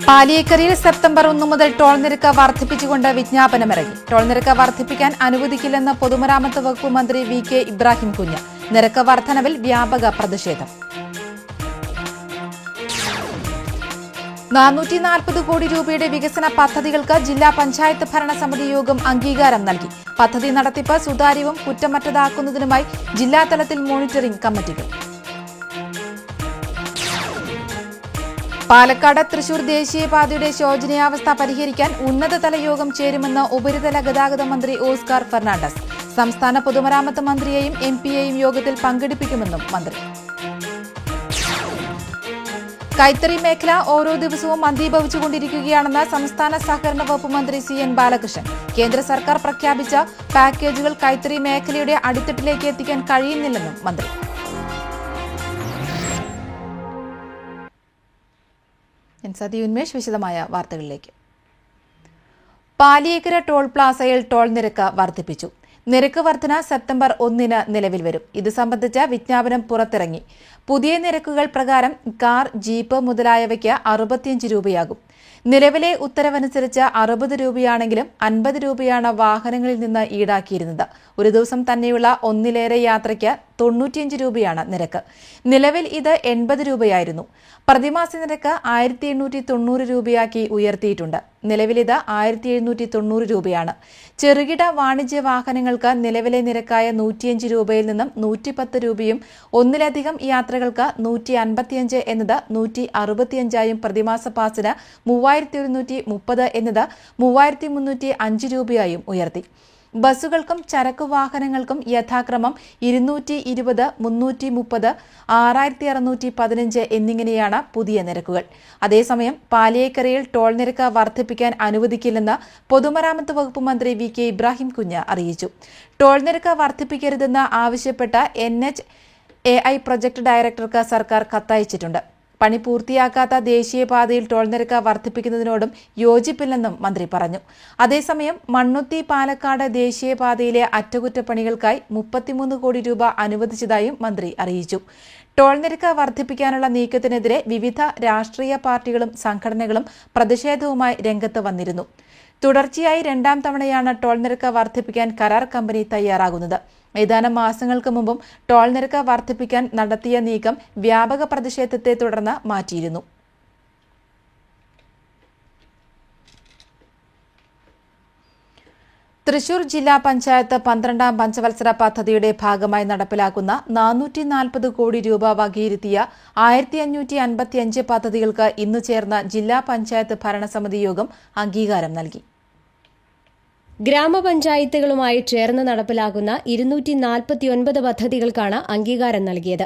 പാലിയേക്കരയിൽ September 1 മുതൽ toll നിരക്ക് വർദ്ധിപ്പിച്ചുകൊണ്ട് വിജ്ഞാപനമിറങ്ങി. Toll നിരക്ക് വർദ്ധിപ്പിക്കാൻ അനുവദിക്കില്ലെന്ന് പൊതുമരാമത്ത് വകുപ്പ് മന്ത്രി വി.കെ. ഇബ്രാഹിം കുഞ്ഞ്. നിരക്ക് വർധനവിൽ വ്യാപക പ്രതിഷേധം. 440 കോടി രൂപയുടെ വികസന പദ്ധതികൾക്ക് ജില്ലാ പഞ്ചായത്ത് ഭരണസമിതി യോഗം അംഗീകാരം നൽകി. പദ്ധതി നടത്തിപ്പ് സുതാര്യവും കുറ്റമറ്റതാക്കുന്നതിനുമായി ജില്ലാതലത്തിൽ മോണിറ്ററിംഗ് കമ്മിറ്റികൾ. പാലക്കാട് തൃശൂർ ദേശീയപാതയുടെ ശോചനീയാവസ്ഥ പരിഹരിക്കാൻ ഉന്നതതല യോഗം ചേരുമെന്ന് ഉപരിതല ഗതാഗത മന്ത്രി ഓസ്കാർ ഫെർണാണ്ടസ്. സംസ്ഥാന പൊതുമരാമത്ത് മന്ത്രിയെയും എംപിയെയും യോഗത്തിൽ പങ്കെടുപ്പിക്കുമെന്നും മന്ത്രി. കൈത്തറി മേഖല ഓരോ ദിവസവും മന്ദീഭവിച്ചുകൊണ്ടിരിക്കുകയാണെന്ന് സംസ്ഥാന സഹകരണ വകുപ്പ് മന്ത്രി സി.എൻ. ബാലകൃഷ്ണൻ. കേന്ദ്ര സർക്കാർ പ്രഖ്യാപിച്ച പാക്കേജുകൾ കൈത്തറി മേഖലയുടെ അടിത്തട്ടിലേക്ക് എത്തിക്കാൻ കഴിയുന്നില്ലെന്നും മന്ത്രി. ഉന്മേഷ് വിശദമായ വാർത്തകളിലേക്ക്. പാലിയേക്കര ടോൾ പ്ലാസയിൽ ടോൾ നിരക്ക് വർദ്ധിപ്പിച്ചു. നിരക്ക് വർധന സെപ്റ്റംബർ 1 നിലവിൽ വരും. ഇത് സംബന്ധിച്ച വിജ്ഞാപനം പുറത്തിറങ്ങി. പുതിയ നിരക്കുകൾ പ്രകാരം കാർ, ജീപ്പ് മുതലായവയ്ക്ക് 65 രൂപയാകും. നിലവിലെ ഉത്തരവനുസരിച്ച് 60 രൂപയാണെങ്കിലും 50 രൂപയാണ് വാഹനങ്ങളിൽ നിന്ന് ഈടാക്കിയിരുന്നത്. ഒരു ദിവസം തന്നെയുള്ള ഒന്നിലേറെ യാത്രയ്ക്ക് 95 രൂപയാണ് നിരക്ക്. നിലവിൽ ഇത് 80 രൂപയായിരുന്നു. പ്രതിമാസ നിരക്ക് 1890 രൂപയാക്കി ഉയർത്തിയിട്ടുണ്ട്. നിലവിൽ ഇത് 1790 രൂപയാണ്. ചെറുകിട വാണിജ്യ വാഹനങ്ങൾക്ക് നിലവിലെ നിരക്കായ 105 രൂപയിൽ നിന്നും 110 രൂപയും ഒന്നിലധികം യാത്രകൾക്ക് 155 എന്നത് 165ആയും പ്രതിമാസ പാസിന് 3130 എന്നത് 3305 രൂപയായും ഉയർത്തി. ബസ്സുകൾക്കും ചരക്കു വാഹനങ്ങൾക്കും യഥാക്രമം 220, 330, 6615 എന്നിങ്ങനെയാണ് പുതിയ നിരക്കുകൾ. അതേസമയം പാലിയേക്കരയിൽ ടോൾ നിരക്ക് വർദ്ധിപ്പിക്കാൻ അനുവദിക്കില്ലെന്ന് പൊതുമരാമത്ത് വകുപ്പ് മന്ത്രി വി.കെ. ഇബ്രാഹിം കുഞ്ഞ് അറിയിച്ചു. ടോൾ നിരക്ക് വർദ്ധിപ്പിക്കരുതെന്ന് ആവശ്യപ്പെട്ട NHAI പ്രൊജക്ട് ഡയറക്ടർക്ക് സർക്കാർ കത്തയച്ചിട്ടുണ്ട്. പണി പൂർത്തിയാക്കാത്ത ദേശീയപാതയിൽ ടോൾ നിരക്ക് വർദ്ധിപ്പിക്കുന്നതിനോടും യോജിപ്പില്ലെന്നും മന്ത്രി പറഞ്ഞു. അതേസമയം മണ്ണുത്തി പാലക്കാട് ദേശീയപാതയിലെ അറ്റകുറ്റപ്പണികൾക്കായി 33 കോടി രൂപ അനുവദിച്ചതായും മന്ത്രി അറിയിച്ചു. ടോൾ നിരക്ക് വർദ്ധിപ്പിക്കാനുള്ള നീക്കത്തിനെതിരെ വിവിധ രാഷ്ട്രീയ പാർട്ടികളും സംഘടനകളും പ്രതിഷേധവുമായി രംഗത്ത് വന്നിരുന്നു. തുടർച്ചയായി 2ാം തവണയാണ് ടോൾ നിരക്ക് വർദ്ധിപ്പിക്കാൻ കരാർ കമ്പനി തയ്യാറാകുന്നത്. ഏതാനും മാസങ്ങൾക്ക് മുമ്പും ടോൾ നിരക്ക് വർദ്ധിപ്പിക്കാൻ നടത്തിയ നീക്കം വ്യാപക പ്രതിഷേധത്തെ തുടർന്ന് മാറ്റിയിരുന്നു. തൃശൂർ ജില്ലാ പഞ്ചായത്ത് 12ാം പഞ്ചവത്സര പദ്ധതിയുടെ ഭാഗമായി നടപ്പിലാക്കുന്ന 440 കോടി രൂപ വകയിരുത്തിയ 1555 പദ്ധതികൾക്ക് ഇന്ന് ചേർന്ന ജില്ലാ പഞ്ചായത്ത് ഭരണസമിതി യോഗം അംഗീകാരം നൽകി. ഗ്രാമപഞ്ചായത്തുകളുമായി ചേർന്ന് നടപ്പിലാക്കുന്ന 249 പദ്ധതികൾക്കാണ് അംഗീകാരം നൽകിയത്.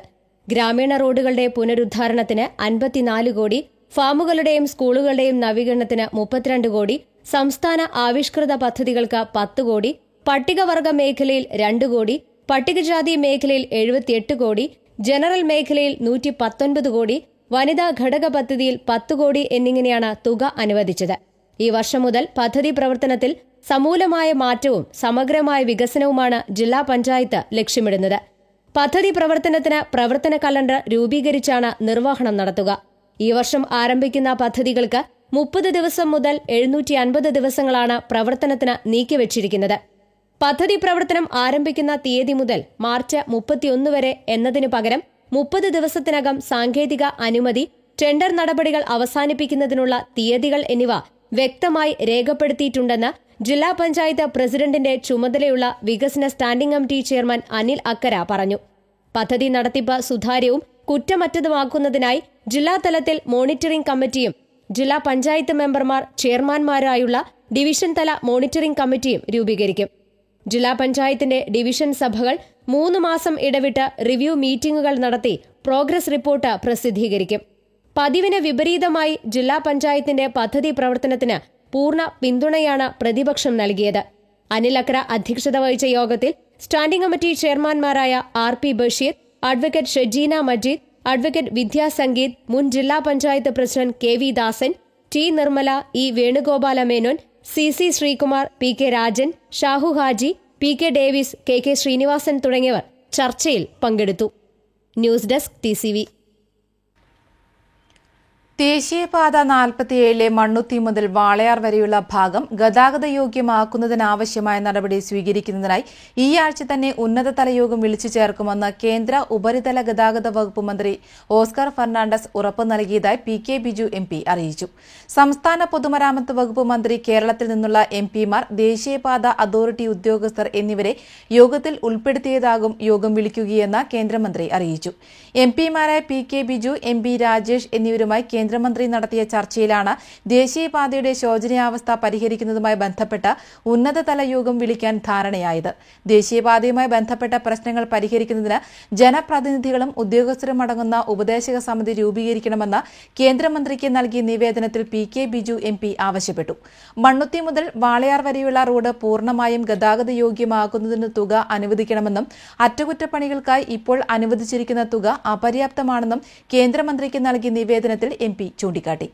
ഗ്രാമീണ റോഡുകളുടെ പുനരുദ്ധാരണത്തിന് 54 കോടി, ഫാമുകളുടെയും സ്കൂളുകളുടെയും നവീകരണത്തിന് 32 കോടി, സംസ്ഥാന ആവിഷ്കൃത പദ്ധതികൾക്ക് 10 കോടി, പട്ടികവർഗ മേഖലയിൽ 2 കോടി, പട്ടികജാതി മേഖലയിൽ 78 കോടി, ജനറൽ മേഖലയിൽ 119 കോടി, വനിതാ ഘടക പദ്ധതിയിൽ 10 കോടി എന്നിങ്ങനെയാണ് തുക അനുവദിച്ചത്. ഈ വർഷം മുതൽ പദ്ധതി പ്രവർത്തനത്തിൽ സമൂലമായ മാറ്റവും സമഗ്രമായ വികസനവുമാണ് ജില്ലാ പഞ്ചായത്ത് ലക്ഷ്യമിടുന്നത്. പദ്ധതി പ്രവർത്തനത്തിന് പ്രവർത്തന കലണ്ടർ രൂപീകരിച്ചാണ് നിർവഹണം നടത്തുക. ഈ വർഷം ആരംഭിക്കുന്ന പദ്ധതികൾക്ക് 30 ദിവസം മുതൽ 750 ദിവസങ്ങളാണ് പ്രവർത്തനത്തിന് നീക്കിവച്ചിരിക്കുന്നത്. പദ്ധതി പ്രവർത്തനം ആരംഭിക്കുന്ന തീയതി മുതൽ മാർച്ച് 31 വരെ എന്നതിനു പകരം 30 ദിവസത്തിനകം സാങ്കേതിക അനുമതി, ടെൻഡർ നടപടികൾ അവസാനിപ്പിക്കുന്നതിനുള്ള തീയതികൾ എന്നിവ വ്യക്തമായി രേഖപ്പെടുത്തിയിട്ടുണ്ടെന്ന് ജില്ലാ പഞ്ചായത്ത് പ്രസിഡന്റിന്റെ ചുമതലയുള്ള വികസന സ്റ്റാൻഡിംഗ് കമ്മിറ്റി ചെയർമാൻ അനിൽ അക്കര പറഞ്ഞു. പദ്ധതി നടത്തിപ്പ് സുതാര്യവും കുറ്റമറ്റതുമാക്കുന്നതിനായി ജില്ലാതലത്തിൽ മോണിറ്ററിംഗ് കമ്മിറ്റിയും ജില്ലാ പഞ്ചായത്ത് മെമ്പർമാർ ചെയർമാൻമാരായുള്ള ഡിവിഷൻ തല മോണിറ്ററിംഗ് കമ്മിറ്റിയും രൂപീകരിക്കും. ജില്ലാ പഞ്ചായത്തിന്റെ ഡിവിഷൻ സഭകൾ 3 മാസം ഇടവിട്ട് റിവ്യൂ മീറ്റിംഗുകൾ നടത്തി പ്രോഗ്രസ് റിപ്പോർട്ട് പ്രസിദ്ധീകരിക്കും. പതിവിന് വിപരീതമായി ജില്ലാ പഞ്ചായത്തിന്റെ പദ്ധതി പ്രവർത്തനത്തിന് പൂർണ്ണ പിന്തുണയാണ് പ്രതിപക്ഷം നൽകിയത്. അനിൽ അക്ര അധ്യക്ഷത വഹിച്ച യോഗത്തിൽ സ്റ്റാൻഡിംഗ് കമ്മിറ്റി ചെയർമാൻമാരായ R.P. Basheer, advocate Shejeena Majeed, advocate Vidya Sangeeth, മുൻ ജില്ലാ panchayat president K.V. Dasan, T. Nirmala, E. Venugopala Menon, C.C. Sreekumar, P.K. Rajan, Shahu Haji, P.K. Davis, K.K. Sreenivasan തുടങ്ങിയവർ ചർച്ചയിൽ പങ്കെടുത്തു. News desk TCV. ദേശീയപാത 47 മണ്ണുത്തി മുതൽ വാളയാർ വരെയുള്ള ഭാഗം ഗതാഗതയോഗ്യമാക്കുന്നതിനാവശ്യമായ നടപടി സ്വീകരിക്കുന്നതിനായി ഈ ആഴ്ച തന്നെ ഉന്നതതല യോഗം വിളിച്ചു ചേർക്കുമെന്ന് കേന്ദ്ര ഉപരിതല ഗതാഗത വകുപ്പ് മന്ത്രി ഓസ്കർ ഫെർണാണ്ടസ് ഉറപ്പു നൽകിയതായി പി.കെ. ബിജു എം.പി. അറിയിച്ചു. സംസ്ഥാന പൊതുമരാമത്ത് വകുപ്പ് മന്ത്രി, കേരളത്തിൽ നിന്നുള്ള എം.പിമാർ, ദേശീയപാത അതോറിറ്റി ഉദ്യോഗസ്ഥർ എന്നിവരെ യോഗത്തിൽ ഉൾപ്പെടുത്തിയതാകും യോഗം വിളിക്കുകയെന്ന് കേന്ദ്രമന്ത്രി അറിയിച്ചു. എം.പിമാരായ പി.കെ. ബിജു, എം.പി. രാജേഷ് എന്നിവരുമായി കേന്ദ്രമന്ത്രി നടത്തിയ ചർച്ചയിലാണ് ദേശീയപാതയുടെ ശോചനീയാവസ്ഥ പരിഹരിക്കുന്നതുമായി ബന്ധപ്പെട്ട് ഉന്നതതല യോഗം വിളിക്കാൻ ധാരണയായത്. ദേശീയപാതയുമായി ബന്ധപ്പെട്ട പ്രശ്നങ്ങൾ പരിഹരിക്കുന്നതിന് ജനപ്രതിനിധികളും ഉദ്യോഗസ്ഥരും അടങ്ങുന്ന ഉപദേശക സമിതി രൂപീകരിക്കണമെന്ന് കേന്ദ്രമന്ത്രിക്ക് നൽകിയ നിവേദനത്തിൽ പി.കെ. ബിജു എം.പി. ആവശ്യപ്പെട്ടു. മണ്ണുത്തി മുതൽ വാളയാർ വരെയുള്ള റോഡ് പൂർണ്ണമായും ഗതാഗതയോഗ്യമാക്കുന്നതിന് തുക അനുവദിക്കണമെന്നും അറ്റകുറ്റപ്പണികൾക്കായി ഇപ്പോൾ അനുവദിച്ചിരിക്കുന്ന തുക അപര്യാപ്തമാണെന്നും കേന്ദ്രമന്ത്രിക്ക് നൽകിയ നിവേദനത്തിൽ എം.പി. ചൂണ്ടിക്കാട്ടി.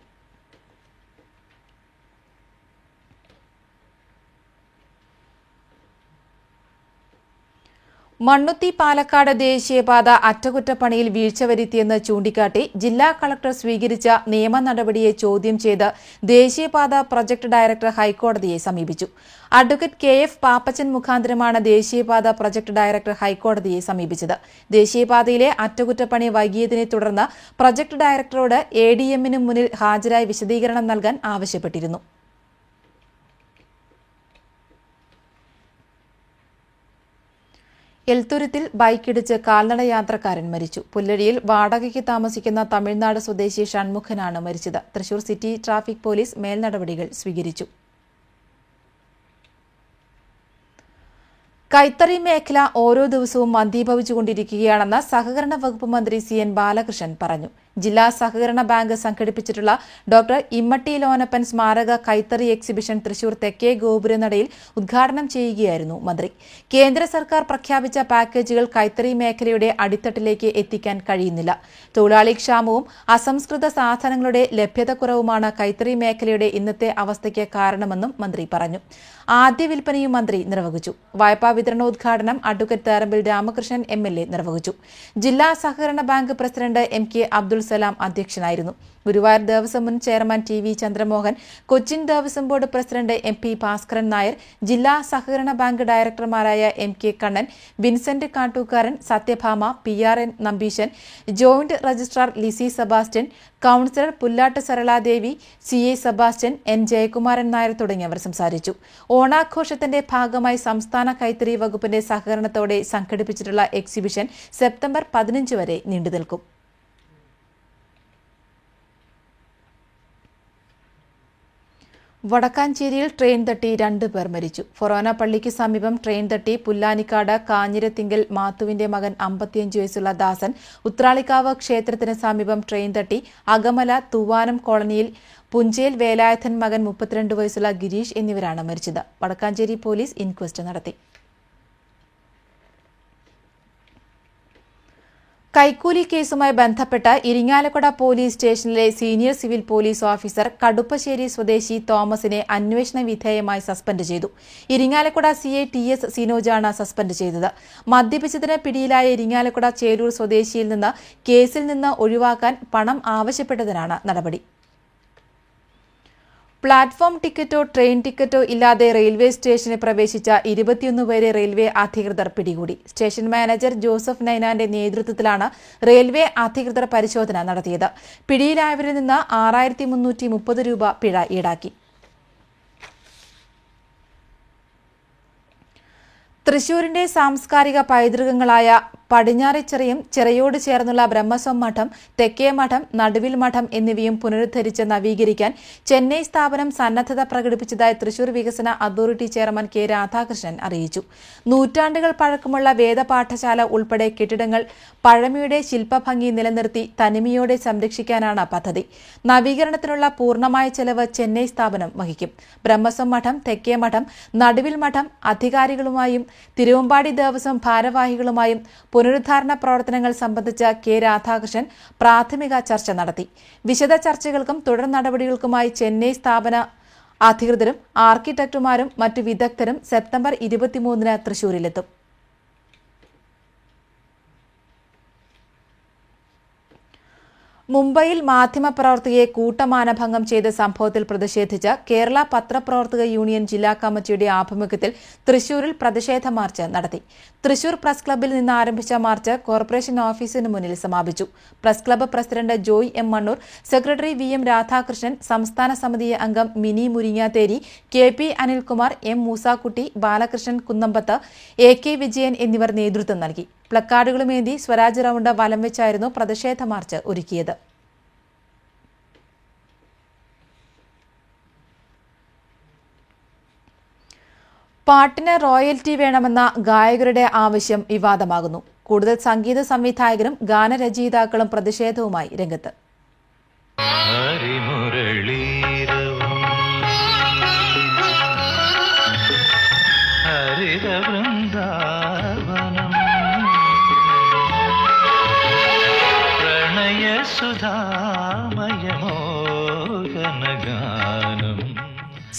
മണ്ണുത്തി പാലക്കാട് ദേശീയപാത അറ്റകുറ്റപ്പണിയിൽ വീഴ്ച വരുത്തിയെന്ന് ചൂണ്ടിക്കാട്ടി ജില്ലാ കളക്ടർ സ്വീകരിച്ച നിയമ നടപടിയെ ചോദ്യം ചെയ്ത് ദേശീയപാത പ്രൊജക്ട് ഡയറക്ടർ ഹൈക്കോടതിയെ സമീപിച്ചു. അഡ്വക്കേറ്റ് കെ.എഫ്. പാപ്പച്ചൻ മുഖാന്തരമാണ് ദേശീയപാത പ്രൊജക്ട് ഡയറക്ടർ ഹൈക്കോടതിയെ സമീപിച്ചത്. ദേശീയപാതയിലെ അറ്റകുറ്റപ്പണി വൈകിയതിനെ തുടർന്ന് പ്രൊജക്ട് ഡയറക്ടറോട് എ.ഡി.എമ്മിന് മുന്നിൽ ഹാജരായി വിശദീകരണം നൽകാൻ ആവശ്യപ്പെട്ടിരുന്നു. എൽത്തുരുത്തിൽ ബൈക്കിടിച്ച് കാൽനട യാത്രക്കാരൻ മരിച്ചു. പുല്ലഴിയിൽ വാടകയ്ക്ക് താമസിക്കുന്ന തമിഴ്നാട് സ്വദേശി ഷൺമുഖനാണ് മരിച്ചത്. തൃശൂർ സിറ്റി ട്രാഫിക് പോലീസ് മേൽനടപടികൾ സ്വീകരിച്ചു. കൈത്തറി മേഖല ഓരോ ദിവസവും മന്ദീഭവിച്ചുകൊണ്ടിരിക്കുകയാണെന്ന് സഹകരണ വകുപ്പ് മന്ത്രി സി.എൻ. ബാലകൃഷ്ണൻ പറഞ്ഞു. ജില്ലാ സഹകരണ ബാങ്ക് സംഘടിപ്പിച്ചിട്ടുള്ള ഡോക്ടർ ഇമ്മട്ടി ലോനപ്പൻ സ്മാരക കൈത്തറി എക്സിബിഷൻ തൃശൂർ തെക്കേ ഗോപുരനടയിൽ ഉദ്ഘാടനം ചെയ്യുകയായിരുന്നു മന്ത്രി. കേന്ദ്ര സർക്കാർ പ്രഖ്യാപിച്ച പാക്കേജുകൾ കൈത്തറി മേഖലയുടെ അടിത്തട്ടിലേക്ക് എത്തിക്കാൻ കഴിയുന്നില്ല. തൊഴിലാളി ക്ഷാമവും അസംസ്കൃത സാധനങ്ങളുടെ ലഭ്യതക്കുറവുമാണ് കൈത്തറി മേഖലയുടെ ഇന്നത്തെ അവസ്ഥയ്ക്ക് കാരണമെന്നും മന്ത്രി പറഞ്ഞു. ആദ്യ വിൽപ്പനയും മന്ത്രി നിർവഹിച്ചു. വായ്പാ വിതരണോദ്ഘാടനം അഡ്വക്കേറ്റ് തേറമ്പിൽ രാമകൃഷ്ണൻ എം.എൽ.എ. നിർവഹിച്ചു. ജില്ലാ സഹകരണ bank president M K. Abdul Salam അധ്യക്ഷനായിരുന്നു. ഗുരുവായൂർ ദേവസ്വം മുൻ chairman T V. Chandramohan, Cochin Devaswom board president M P. Bhaskaran Nair, ജില്ലാ സഹകരണ ബാങ്ക് ഡയറക്ടർമാരായ M K. Kannan, Vincent Kattookkaran, Sathyabhama, P R N. Nambeesan, joint registrar Lissy Sebastian, councillor Pullattu Saraladevi, C A. Sebastian, N. Jayakumaran Nair തുടങ്ങിയവർ സംസാരിച്ചു. ഓണാഘോഷത്തിന്റെ ഭാഗമായി സംസ്ഥാന കൈത്തറി വകുപ്പിന്റെ സഹകരണത്തോടെ സംഘടിപ്പിച്ചിട്ടുള്ള എക്സിബിഷൻ സെപ്റ്റംബർ 15 വരെ നീണ്ടുനിൽക്കും. വടക്കാഞ്ചേരിയിൽ ട്രെയിൻ തട്ടി 2 പേർ മരിച്ചു. ഫൊറോന പള്ളിക്ക് സമീപം ട്രെയിൻ തട്ടി പുല്ലാനിക്കാട് കാഞ്ഞിരത്തിങ്കൽ മാത്തുവിന്റെ മകൻ 55 വയസ്സുള്ള ദാസൻ, ഉത്രാളിക്കാവ് ക്ഷേത്രത്തിന് സമീപം ട്രെയിൻ തട്ടി അകമല തൂവാനം കോളനിയിൽ പുഞ്ചേൽ വേലായുധൻ മകൻ 32 വയസ്സുള്ള ഗിരീഷ് എന്നിവരാണ് മരിച്ചത്. വടക്കാഞ്ചേരി പോലീസ് ഇൻക്വസ്റ്റ് നടത്തി. കൈക്കൂലി കേസുമായി ബന്ധപ്പെട്ട് ഇരിങ്ങാലക്കുട പോലീസ് സ്റ്റേഷനിലെ senior civil police officer Kaduppassery സ്വദേശി തോമസിനെ അന്വേഷണ വിധേയമായി സസ്പെൻഡ് ചെയ്തു. Irinjalakuda CI T S. സിനോജാണ് സസ്പെൻഡ് ചെയ്തത്. മദ്യപിച്ചതിന് പിടിയിലായ ഇരിങ്ങാലക്കുട ചേലൂർ സ്വദേശിയിൽ നിന്ന് കേസിൽ നിന്ന് ഒഴിവാക്കാൻ പണം ആവശ്യപ്പെട്ടതിനാണ് നടപടി. പ്ലാറ്റ്ഫോം ടിക്കറ്റോ ട്രെയിൻ ടിക്കറ്റോ ഇല്ലാതെ റെയിൽവേ സ്റ്റേഷനിൽ പ്രവേശിച്ച 21 പേരെ റെയിൽവേ അധികൃതർ പിടികൂടി. സ്റ്റേഷൻ മാനേജർ ജോസഫ് നൈനാന്റെ നേതൃത്വത്തിലാണ് റെയിൽവേ അധികൃതർ പരിശോധന നടത്തിയത്. പിടിയിലായവരിൽ നിന്ന് 6330 രൂപ പിഴ ഈടാക്കി. തൃശൂരിന്റെ സാംസ്കാരിക പൈതൃകങ്ങളായ പടിഞ്ഞാറെച്ചിറയും ചിറയോട് ചേർന്നുള്ള ബ്രഹ്മസ്വം മഠം, തെക്കേ മഠം, നടുവിൽ മഠം എന്നിവയും പുനരുദ്ധരിച്ച് നവീകരിക്കാൻ ചെന്നൈ സ്ഥാപനം സന്നദ്ധത പ്രകടിപ്പിച്ചതായി തൃശൂർ വികസന അതോറിറ്റി ചെയർമാൻ കെ. രാധാകൃഷ്ണൻ അറിയിച്ചു. നൂറ്റാണ്ടുകൾ പഴക്കമുള്ള വേദപാഠശാല ഉൾപ്പെടെ കെട്ടിടങ്ങൾ പഴമയുടെ ശില്പഭംഗി നിലനിർത്തി തനിമയോടെ സംരക്ഷിക്കാനാണ് പദ്ധതി. നവീകരണത്തിനുള്ള പൂർണ്ണമായ ചെലവ് ചെന്നൈ സ്ഥാപനം വഹിക്കും. ബ്രഹ്മസ്വം മഠം, തെക്കേ മഠം, നടുവിൽ മഠം അധികാരികളുമായും തിരുവമ്പാടി ദേവസ്വം ഭാരവാഹികളുമായും പുനരുദ്ധാരണ പ്രവർത്തനങ്ങൾ സംബന്ധിച്ച് കെ. രാധാകൃഷ്ണൻ പ്രാഥമിക ചർച്ച നടത്തി. വിശദ ചർച്ചകൾക്കും തുടർ നടപടികൾക്കുമായി ചെന്നൈ സ്ഥാപന അധികൃതരും ആർക്കിടെക്ടുമാരും മറ്റു വിദഗ്ധരും സെപ്റ്റംബർ 23 തൃശൂരിലെത്തും. മുംബൈയിൽ മാധ്യമപ്രവർത്തകയെ കൂട്ടമാനഭംഗം ചെയ്ത സംഭവത്തിൽ പ്രതിഷേധിച്ച് കേരള പത്രപ്രവർത്തക യൂണിയൻ ജില്ലാ കമ്മിറ്റിയുടെ ആഭിമുഖ്യത്തിൽ തൃശൂരിൽ പ്രതിഷേധ മാർച്ച് നടത്തി. തൃശൂർ പ്രസ് ക്ലബ്ബിൽ നിന്ന് ആരംഭിച്ച മാർച്ച് കോർപ്പറേഷൻ ഓഫീസിന് മുന്നിൽ സമാപിച്ചു. Press club president Joy M Mannur, secretary V M. Radhakrishnan, സംസ്ഥാന സമിതി അംഗം Mini Muringatheri, K P. Anilkumar, M. Moosakutty, Balakrishnan Kunnambath, A K. Vijayan എന്നിവർ നേതൃത്വം നൽകി. പ്ലക്കാർഡുകളുമേന്തി സ്വരാജ് റൌണ്ട് വലം വെച്ചായിരുന്നു പ്രതിഷേധ മാർച്ച് ഒരുക്കിയത്. പാട്ടിന് റോയൽറ്റി വേണമെന്ന ഗായകരുടെ ആവശ്യം വിവാദമാകുന്നു. കൂടുതൽ സംഗീത സംവിധായകരും ഗാനരചയിതാക്കളും പ്രതിഷേധവുമായി രംഗത്ത്.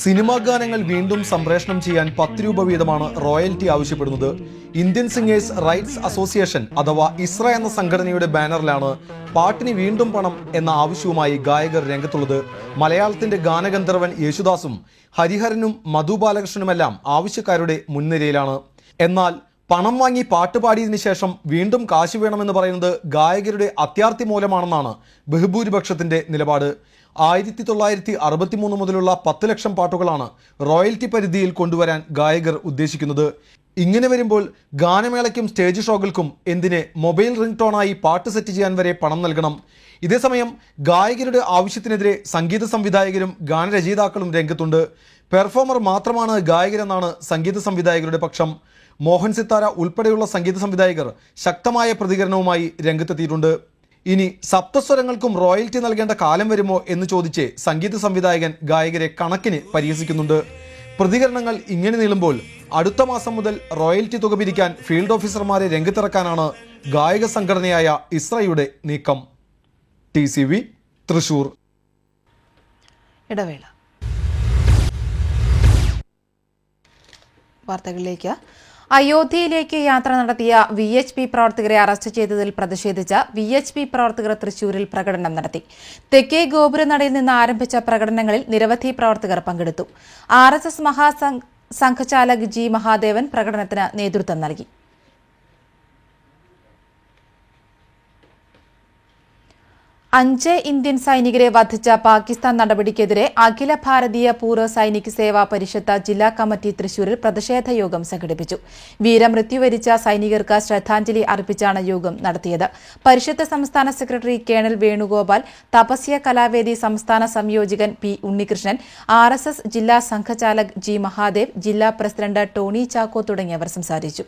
സിനിമാ ഗാനങ്ങൾ വീണ്ടും സംപ്രേഷണം ചെയ്യാൻ 10 രൂപ വീതമാണ് റോയൽറ്റി ആവശ്യപ്പെടുന്നത്. ഇന്ത്യൻ സിംഗേഴ്സ് റൈറ്റ്സ് അസോസിയേഷൻ അഥവാ ഇസ്ര എന്ന സംഘടനയുടെ ബാനറിലാണ് പാട്ടിന് വീണ്ടും പണം എന്ന ആവശ്യവുമായി ഗായകർ രംഗത്തുള്ളത്. മലയാളത്തിന്റെ ഗാനഗന്ധർവൻ യേശുദാസും ഹരിഹരനും മധു ബാലകൃഷ്ണനുമെല്ലാം ആവശ്യക്കാരുടെ മുൻനിരയിലാണ്. എന്നാൽ പണം വാങ്ങി പാട്ട് പാടിയതിനു ശേഷം വീണ്ടും കാശ് വേണമെന്ന് പറയുന്നത് ഗായകരുടെ അത്യാർത്തി മൂലമാണെന്നാണ് ബഹുഭൂരിപക്ഷത്തിന്റെ നിലപാട്. 1963 മുതലുള്ള 10 ലക്ഷം പാട്ടുകളാണ് റോയൽറ്റി പരിധിയിൽ കൊണ്ടുവരാൻ ഗായകർ ഉദ്ദേശിക്കുന്നത്. ഇങ്ങനെ വരുമ്പോൾ ഗാനമേളയ്ക്കും സ്റ്റേജ് ഷോകൾക്കും എന്തിന് മൊബൈൽ റിംഗ് ടോണായി പാട്ട് സെറ്റ് ചെയ്യാൻ വരെ പണം നൽകണം. ഇതേസമയം ഗായകരുടെ ആവശ്യത്തിനെതിരെ സംഗീത സംവിധായകരും ഗാനരചയിതാക്കളും രംഗത്തുണ്ട്. പെർഫോമർ മാത്രമാണ് ഗായകരെന്നാണ് സംഗീത സംവിധായകരുടെ പക്ഷം. മോഹൻ സിത്താര ഉൾപ്പെടെയുള്ള സംഗീത സംവിധായകർ ശക്തമായ പ്രതികരണവുമായി രംഗത്തെത്തിയിട്ടുണ്ട്. ഇനി സപ്തസ്വരങ്ങൾക്കും റോയൽറ്റി നൽകേണ്ട കാലം വരുമോ എന്ന് ചോദിച്ച് സംഗീത സംവിധായകൻ ഗായകരെ കണക്കിന് പരിഹസിക്കുന്നുണ്ട്. പ്രതികരണങ്ങൾ ഇങ്ങനെ നീളുമ്പോൾ അടുത്ത മാസം മുതൽ റോയൽറ്റി തുക പിരിക്കാൻ ഫീൽഡ് ഓഫീസർമാരെ രംഗത്തിറക്കാനാണ് ഗായക സംഘടനയായ ഇസ്രയുടെ നീക്കം. TCV തൃശൂർ. ഇടവേള. വാർത്തകളിലേക്ക്. അയോധ്യയിലേക്ക് യാത്ര നടത്തിയ VHP പ്രവർത്തകരെ അറസ്റ്റ് ചെയ്തതിൽ പ്രതിഷേധിച്ച VHP പ്രവർത്തകർ തൃശൂരിൽ പ്രകടനം നടത്തി. തെക്കേ ഗോപുരനടയിൽ നിന്ന് ആരംഭിച്ച പ്രകടനങ്ങളിൽ നിരവധി പ്രവർത്തകർ പങ്കെടുത്തു. RSS മഹാസംഘചാലക് ജി മഹാദേവൻ പ്രകടനത്തിന് നേതൃത്വം നൽകി. 5 ഇന്ത്യൻ സൈനികരെ വധിച്ച പാകിസ്ഥാൻ നടപടിക്കെതിരെ അഖില ഭാരതീയ പൂർവ്വ സൈനിക് സേവാ പരിഷത്ത് ജില്ലാ കമ്മിറ്റി തൃശൂരിൽ പ്രതിഷേധ യോഗം സംഘടിപ്പിച്ചു. വീരമൃത്യു വരിച്ച സൈനികർക്ക് ശ്രദ്ധാഞ്ജലി അർപ്പിച്ചാണ് യോഗം നടത്തിയത്. പരിഷത്ത് സംസ്ഥാന സെക്രട്ടറി കേണൽ വേണുഗോപാൽ, തപസ്യ കലാവേദി സംസ്ഥാന സംയോജകൻ P. ഉണ്ണികൃഷ്ണൻ, RSS ജില്ലാ സംഘചാലക് ജി മഹാദേവ്, ജില്ലാ പ്രസിഡന്റ് ടോണി ചാക്കോ തുടങ്ങിയവർ സംസാരിച്ചു.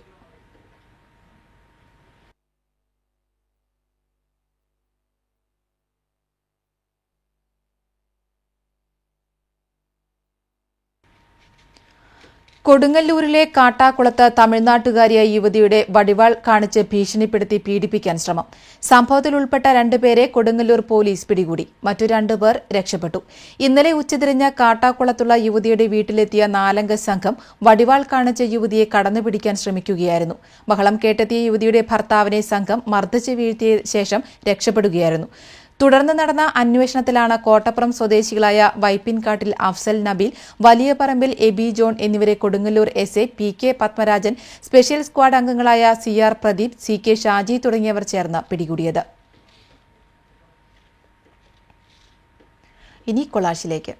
കൊടുങ്ങല്ലൂരിലെ കാട്ടാക്കുളത്ത് തമിഴ്നാട്ടുകാരിയായ യുവതിയുടെ വടിവാൾ കാണിച്ച് ഭീഷണിപ്പെടുത്തി പീഡിപ്പിക്കാൻ ശ്രമം. സംഭവത്തിൽ ഉൾപ്പെട്ട 2 പേരെ കൊടുങ്ങല്ലൂർ പോലീസ് പിടികൂടി. മറ്റു 2 പേർ രക്ഷപ്പെട്ടു. ഇന്നലെ ഉച്ചതിരിഞ്ഞ് കാട്ടാക്കുളത്തുള്ള യുവതിയുടെ വീട്ടിലെത്തിയ 4-അംഗ സംഘം വടിവാൾ കാണിച്ച് യുവതിയെ കടന്നുപിടിക്കാൻ ശ്രമിക്കുകയായിരുന്നു. ബഹളം കേട്ടെത്തിയ യുവതിയുടെ ഭർത്താവിനെ സംഘം മർദ്ദിച്ച് വീഴ്ത്തിയ ശേഷം രക്ഷപ്പെടുകയായിരുന്നു. തുടർന്ന് നടന്ന അന്വേഷണത്തിലാണ് കോട്ടപ്പുറം സ്വദേശികളായ വൈപ്പിൻകാട്ടിൽ അഫ്സൽ നബീൽ, വലിയ പറമ്പിൽ എബി ജോൺ എന്നിവരെ Kodungallur SA PK Padmarajan, special squad അംഗങ്ങളായ CR പ്രദീപ്, CK ഷാജി തുടങ്ങിയവർ ചേർന്ന് പിടികൂടിയത്. ഇനി കൊളാഷിലേക്ക്.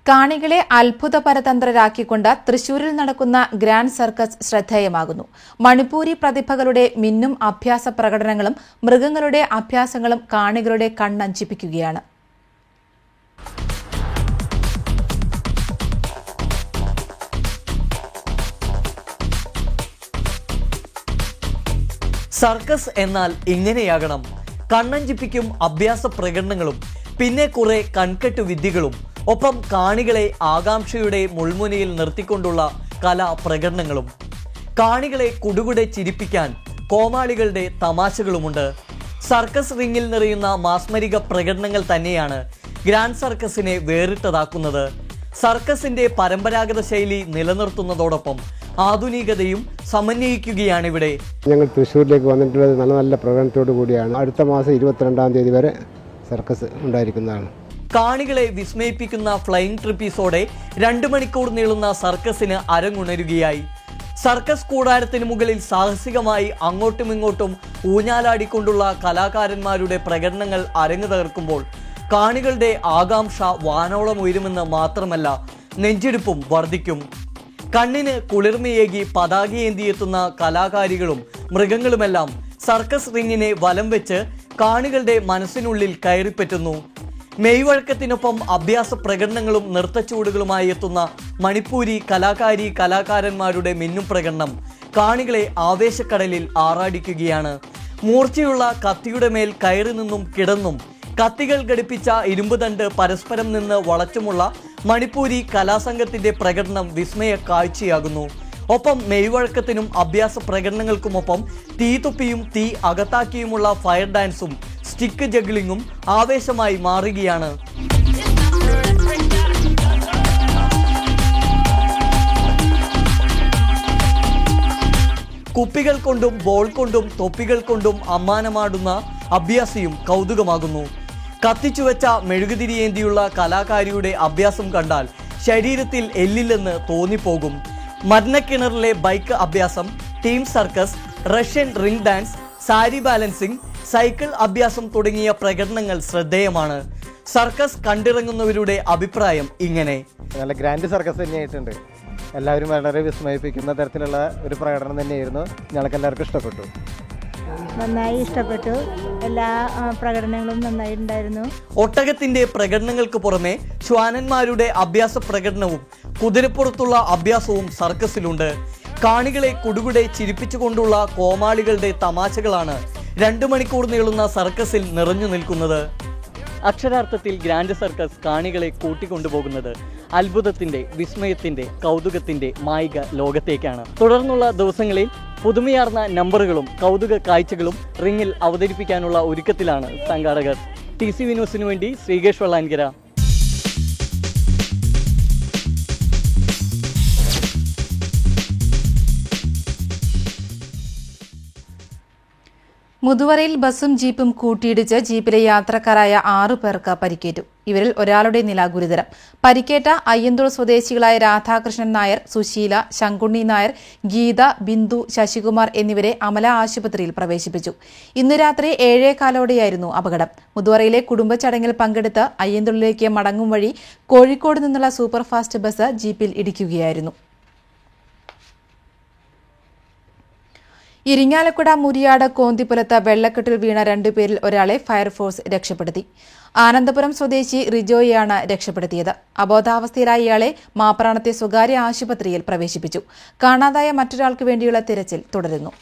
കാണികളെ അത്ഭുതപരതന്ത്രരാക്കിക്കൊണ്ട് തൃശൂരിൽ നടക്കുന്ന ഗ്രാൻഡ് സർക്കസ് ശ്രദ്ധേയമാകുന്നു. മണിപ്പൂരി പ്രതിഭകളുടെ മിന്നും അഭ്യാസ പ്രകടനങ്ങളും മൃഗങ്ങളുടെ അഭ്യാസങ്ങളും കാണികളുടെ കണ്ണഞ്ചിപ്പിക്കുകയാണ്. സർക്കസ് എന്നാൽ ഇങ്ങനെയാകണം. കണ്ണഞ്ചിപ്പിക്കും അഭ്യാസ പ്രകടനങ്ങളും പിന്നെ കുറെ കൺകെട്ടു വിദ്യകളും ഒപ്പം കാണികളെ ആകാംക്ഷയുടെ മുൾമുനയിൽ നിർത്തിക്കൊണ്ടുള്ള കലാപ്രകടനങ്ങളും. കാണികളെ കുടുകുടെ ചിരിപ്പിക്കാൻ കോമാളികളുടെ തമാശകളുമുണ്ട്. സർക്കസ് റിങ്ങിൽ നിറയുന്ന മാസ്മരിക പ്രകടനങ്ങൾ തന്നെയാണ് ഗ്രാൻഡ് സർക്കസിനെ വേറിട്ടതാക്കുന്നത്. സർക്കസിന്റെ പരമ്പരാഗത ശൈലി നിലനിർത്തുന്നതോടൊപ്പം ആധുനികതയും സമന്വയിക്കുകയാണിവിടെ. ഞങ്ങൾ തൃശ്ശൂരിലേക്ക് വന്നിട്ടുള്ളത് നല്ല നല്ല പ്രകടനത്തോടു കൂടിയാണ്. അടുത്ത മാസം 22-ാം തീയതി വരെ സർക്കസ് ഉണ്ടായിരിക്കുന്നതാണ്. കാണികളെ വിസ്മയിപ്പിക്കുന്ന ഫ്ലൈയിങ് ട്രിപ്പീസോടെ 2 മണിക്കൂർ നീളുന്ന സർക്കസിന് അരങ്ങുണരുകയായി. സർക്കസ് കൂടാരത്തിന് മുകളിൽ സാഹസികമായി അങ്ങോട്ടും ഇങ്ങോട്ടും ഊഞ്ഞാലാടിക്കൊണ്ടുള്ള കലാകാരന്മാരുടെ പ്രകടനങ്ങൾ അരങ്ങു തകർക്കുമ്പോൾ കാണികളുടെ ആകാംക്ഷ വാനോളം ഉയരുമെന്ന് മാത്രമല്ല, നെഞ്ചിടിപ്പും വർദ്ധിക്കും. കണ്ണിന് കുളിർമയേകി പതാകയേന്തിയെത്തുന്ന കലാകാരികളും മൃഗങ്ങളുമെല്ലാം സർക്കസ് റിങ്ങിനെ വലം വെച്ച് കാണികളുടെ മനസ്സിനുള്ളിൽ കയറിപ്പറ്റുന്നു. മെയ്വഴക്കത്തിനൊപ്പം അഭ്യാസ പ്രകടനങ്ങളും നൃത്തച്ചുവടുകളുമായി എത്തുന്ന മണിപ്പൂരി കലാകാരന്മാരുടെ മിന്നും പ്രകടനം കാണികളെ ആവേശക്കടലിൽ ആറാടിക്കുകയാണ്. മൂർച്ചയുള്ള കത്തിയുടെ മേൽ കയറി നിന്നും കിടന്നും കത്തികൾ ഘടിപ്പിച്ച ഇരുമ്പ് തണ്ട് പരസ്പരം നിന്ന് വളച്ചുമുള്ള മണിപ്പൂരി കലാസംഘത്തിന്റെ പ്രകടനം വിസ്മയ കാഴ്ചയാകുന്നു. ഒപ്പം മെയ്വഴക്കത്തിനും അഭ്യാസ പ്രകടനങ്ങൾക്കുമൊപ്പം തീതുപ്പിയും തീ അകത്താക്കിയുമുള്ള ഫയർ ഡാൻസും സ്റ്റിക്ക് ജഗ്ലിങ്ങും ആവേശമായി മാറുകയാണ്. കുപ്പികൾ കൊണ്ടും ബോൾ കൊണ്ടും തൊപ്പികൾ കൊണ്ടും അമ്മാനമാടുന്ന അഭ്യാസിയും കൗതുകമാകുന്നു. കത്തിച്ചുവെച്ച മെഴുകുതിരിയേന്തിയുള്ള കലാകാരിയുടെ അഭ്യാസം കണ്ടാൽ ശരീരത്തിൽ എല്ലില്ലെന്ന് തോന്നിപ്പോകും. മരണക്കിണറിലെ ബൈക്ക് അഭ്യാസം, team circus, Russian ring dance, sari balancing, cycle അഭ്യാസം തുടങ്ങിയ പ്രകടനങ്ങൾ ശ്രദ്ധേയമാണ്. സർക്കസ് കണ്ടിറങ്ങുന്നവരുടെ അഭിപ്രായം ഇങ്ങനെ: നല്ല ഗ്രാൻഡ് സർക്കസ് തന്നെയായിട്ടുണ്ട്. എല്ലാവരും വളരെ വിസ്മയിപ്പിക്കുന്ന തരത്തിലുള്ള ഒരു പ്രകടനം തന്നെയായിരുന്നു. ഞങ്ങൾക്ക് എല്ലാവർക്കും ഇഷ്ടപ്പെട്ടു. നന്നായി ഇഷ്ടപ്പെട്ടു. എല്ലാ പ്രകടനങ്ങളും നന്നായിട്ടുണ്ടായിരുന്നു. ഒട്ടകത്തിന്റെ പ്രകടനങ്ങൾക്ക് പുറമെ ശ്വാനന്മാരുടെ അഭ്യാസ പ്രകടനവും കുതിരപ്പുറത്തുള്ള അഭ്യാസവും സർക്കസിലുണ്ട്. കാണികളെ കുടുകുടെ ചിരിപ്പിച്ചുകൊണ്ടുള്ള കോമാളികളുടെ തമാശകളാണ് 2 മണിക്കൂർ നീളുന്ന സർക്കസിൽ നിറഞ്ഞു നിൽക്കുന്നത്. അക്ഷരാർത്ഥത്തിൽ ഗ്രാൻഡ് സർക്കസ് കാണികളെ കൂട്ടിക്കൊണ്ടുപോകുന്നത് അത്ഭുതത്തിന്റെ, വിസ്മയത്തിന്റെ, കൗതുകത്തിന്റെ മായിക ലോകത്തേക്കാണ്. തുടർന്നുള്ള ദിവസങ്ങളിൽ പുതുമയാർന്ന നമ്പറുകളും കൗതുക കാഴ്ചകളും റിങ്ങിൽ അവതരിപ്പിക്കാനുള്ള ഒരുക്കത്തിലാണ് സംഘാടകർ. TCV ന്യൂസിനു വേണ്ടി ശ്രീകേഷ് വള്ളാൻകര. മുതുവറയിൽ ബസും ജീപ്പും കൂട്ടിയിടിച്ച് ജീപ്പിലെ യാത്രക്കാരായ 6 പേർക്ക് പരിക്കേറ്റു. ഇവരിൽ ഒരാളുടെ നില ഗുരുതരം. പരിക്കേറ്റ അയ്യന്തോൾ സ്വദേശികളായ രാധാകൃഷ്ണൻ നായർ, സുശീല, ശങ്കുണ്ണി നായർ, ഗീത, ബിന്ദു, ശശികുമാർ എന്നിവരെ അമല ആശുപത്രിയിൽ പ്രവേശിപ്പിച്ചു. ഇന്ന് രാത്രി 7:15 അപകടം. മുതുവറയിലെ കുടുംബച്ചടങ്ങിൽ പങ്കെടുത്ത് അയ്യന്തോളിലേക്ക് മടങ്ങും വഴി കോഴിക്കോട് നിന്നുള്ള സൂപ്പർഫാസ്റ്റ് ബസ് ജീപ്പിൽ ഇടിക്കുകയായിരുന്നു. ഇരിങ്ങാലക്കുട മുരിയാട് കോന്തിപ്പുലത്ത് വെള്ളക്കെട്ടിൽ വീണ 2 പേരിൽ ഒരാളെ ഫയർഫോഴ്സ് രക്ഷപ്പെടുത്തി. ആനന്ദപുരം സ്വദേശി റിജോയെയാണ് രക്ഷപ്പെടുത്തിയത്. അബോധാവസ്ഥയിലായ ഇയാളെ മാപ്രാണത്തെ സ്വകാര്യ ആശുപത്രിയിൽ പ്രവേശിപ്പിച്ചു. കാണാതായ മറ്റൊരാൾക്ക് വേണ്ടിയുള്ള തിരച്ചിൽ തുടരുന്നു.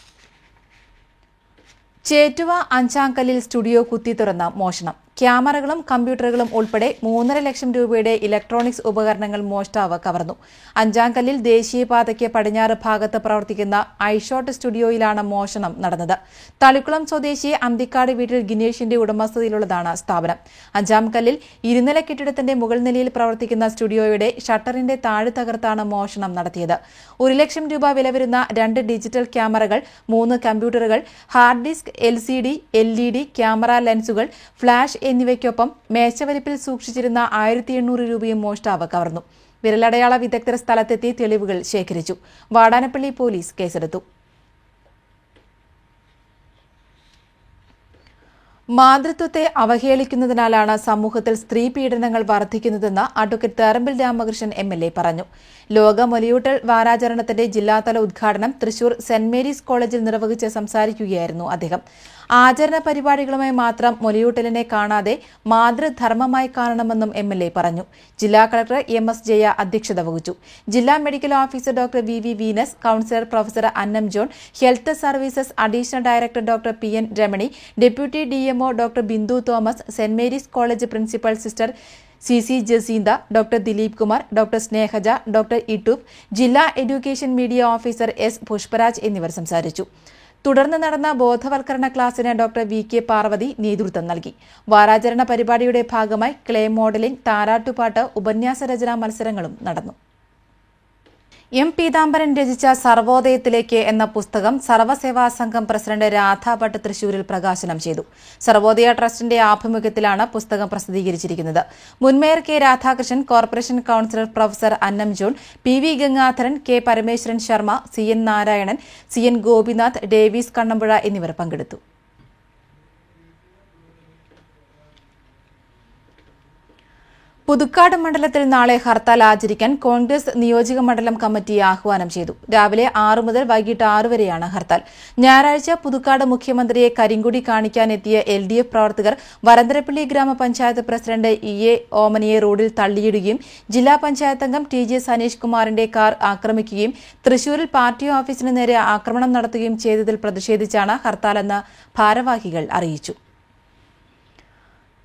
ചേറ്റുവ അഞ്ചാങ്കല്ലിൽ സ്റ്റുഡിയോ കുത്തി തുറന്ന മോഷണം. ക്യാമറകളും കമ്പ്യൂട്ടറുകളും ഉൾപ്പെടെ 3.5 ലക്ഷം രൂപയുടെ ഇലക്ട്രോണിക്സ് ഉപകരണങ്ങൾ മോഷ്ടാവ് കവർന്നു. അഞ്ചാങ്കല്ലിൽ ദേശീയപാതയ്ക്ക് പടിഞ്ഞാറ് ഭാഗത്ത് പ്രവർത്തിക്കുന്ന ഐഷോട്ട് സ്റ്റുഡിയോയിലാണ് മോഷണം നടന്നത്. തളിക്കുളം സ്വദേശി അന്തിക്കാട് വീട്ടിൽ ഗിനേഷിന്റെ ഉടമസ്ഥതയിലുള്ളതാണ് സ്ഥാപനം. അഞ്ചാംകല്ലിൽ 2 നില കെട്ടിടത്തിന്റെ മുകൾ നിലയിൽ പ്രവർത്തിക്കുന്ന സ്റ്റുഡിയോയുടെ ഷട്ടറിന്റെ താഴെ തകർത്താണ് മോഷണം നടത്തിയത്. 1 ലക്ഷം രൂപ വില വരുന്ന 2 ഡിജിറ്റൽ ക്യാമറകൾ, 3 കമ്പ്യൂട്ടറുകൾ, hard disk, LCD, LED, camera ലെൻസുകൾ, ഫ്ലാഷ് എന്നിവയ്ക്കൊപ്പം മേശവലിപ്പിൽ സൂക്ഷിച്ചിരുന്ന 1800 രൂപയും മോഷ്ടാവ് കവർന്നു. വിരലടയാള വിദഗ്ധർ സ്ഥലത്തെത്തി തെളിവുകൾ ശേഖരിച്ചു. വാടാനപ്പള്ളി പോലീസ് കേസെടുത്തു. മാതൃത്വത്തെ അവഹേളിക്കുന്നതിനാലാണ് സമൂഹത്തിൽ സ്ത്രീ പീഡനങ്ങൾ വർദ്ധിക്കുന്നതെന്ന് അഡ്വക്കേറ്റ് തേറമ്പിൽ രാമകൃഷ്ണൻ MLA പറഞ്ഞു. ലോക മൊലിയൂട്ടൽ വാരാചരണത്തിന്റെ ജില്ലാതല ഉദ്ഘാടനം തൃശൂർ സെന്റ് മേരീസ് കോളേജിൽ നിർവഹിച്ച് സംസാരിക്കുകയായിരുന്നു അദ്ദേഹം. ആചരണ പരിപാടികളുമായി മാത്രം മൊലിയൂട്ടലിനെ കാണാതെ മാതൃധർമ്മമായി കാണണമെന്നും MLA പറഞ്ഞു. ജില്ലാ കളക്ടർ MS ജയ അധ്യക്ഷത വഹിച്ചു. ജില്ലാ medical officer doctor VV Venus, councillor professor Annam John, health services additional director doctor PN Ramani, deputy DMO doctor Bindu Thomas, സെന്റ് Mary's college principal sister CC Jacintha, doctor Dileep Kumar, doctor Snehaja, doctor Ittoof, ജില്ലാ education media officer S Pushparaj എന്നിവർ സംസാരിച്ചു. തുടർന്ന് നടന്ന ബോധവൽക്കരണ ക്ലാസിന് doctor VK. Parvathi നേതൃത്വം നൽകി. വാരാചരണ പരിപാടിയുടെ ഭാഗമായി ക്ലേ മോഡലിംഗ്, താരാട്ടുപാട്ട്, ഉപന്യാസ രചനാ മത്സരങ്ങളും നടന്നു. എം. പീതാംബരൻ രചിച്ച സർവോദയത്തിലേക്ക് എന്ന പുസ്തകം സർവ്വസേവാ സംഘം പ്രസിഡന്റ് രാധാ ഭട്ട് തൃശൂരിൽ പ്രകാശനം ചെയ്തു. സർവോദയ ട്രസ്റ്റിന്റെ ആഭിമുഖ്യത്തിലാണ് പുസ്തകം പ്രസിദ്ധീകരിച്ചിരിക്കുന്നത്. മുൻ mayor K. Radhakrishnan, corporation councillor professor Annam John, P V. Gangadharan, K. Parameswaran Sharma, C N. Narayanan, C N. Gopinath, Davis Kannampuzha എന്നിവർ പങ്കെടുത്തു. പുതുക്കാട് മണ്ഡലത്തിൽ നാളെ ഹർത്താൽ ആചരിക്കാൻ കോൺഗ്രസ് നിയോജക മണ്ഡലം കമ്മിറ്റി ആഹ്വാനം ചെയ്തു. രാവിലെ 6 മുതൽ വൈകിട്ട് 6 വരെയാണ് ഹർത്താൽ. ഞായറാഴ്ച പുതുക്കാട് മുഖ്യമന്ത്രിയെ കരിങ്കൊടി കാണിക്കാനെത്തിയ LDF പ്രവർത്തകർ വരന്തരപ്പള്ളി ഗ്രാമപഞ്ചായത്ത് പ്രസിഡന്റ് E.A. ഓമനിയെ റോഡിൽ തള്ളിയിടുകയും ജില്ലാ പഞ്ചായത്ത് അംഗം T.J. സനീഷ് കുമാറിന്റെ കാർ ആക്രമിക്കുകയും തൃശൂരിൽ പാർട്ടി ഓഫീസിന് നേരെ ആക്രമണം നടത്തുകയും ചെയ്തതിൽ പ്രതിഷേധിച്ചാണ് ഹർത്താലെന്ന് ഭാരവാഹികൾ അറിയിച്ചു.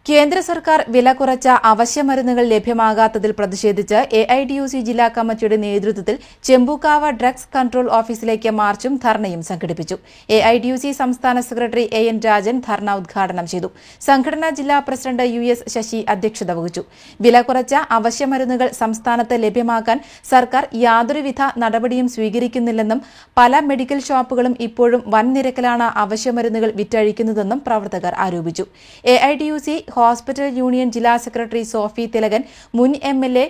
കേന്ദ്ര സർക്കാർ വില കുറച്ച അവശ്യമരുന്നുകൾ ലഭ്യമാകാത്തതിൽ പ്രതിഷേധിച്ച് AITUC ജില്ലാ കമ്മിറ്റിയുടെ നേതൃത്വത്തിൽ ചെമ്പൂക്കാവ് ഡ്രഗ്സ് കൺട്രോൾ ഓഫീസിലേക്ക് മാർച്ചും ധർണയും സംഘടിപ്പിച്ചു. AITUC സംസ്ഥാന സെക്രട്ടറി A.N. രാജൻ ധർണ ഉദ്ഘാടനം ചെയ്തു. സംഘടനാ ജില്ലാ പ്രസിഡന്റ് U.S. ശശി അധ്യക്ഷത വഹിച്ചു. വില കുറച്ച അവശ്യമരുന്നുകൾ സംസ്ഥാനത്ത് ലഭ്യമാക്കാൻ സർക്കാർ യാതൊരുവിധ നടപടിയും സ്വീകരിക്കുന്നില്ലെന്നും പല മെഡിക്കൽ ഷോപ്പുകളും ഇപ്പോഴും വൻ നിരക്കിലാണ് അവശ്യമരുന്നുകൾ വിറ്റഴിക്കുന്നതെന്നും പ്രവർത്തകർ ആരോപിച്ചു. AITUC ഹോസ്പിറ്റൽ യൂണിയൻ ജില്ലാ സെക്രട്ടറി സോഫി തിലകൻ, മുൻ MLA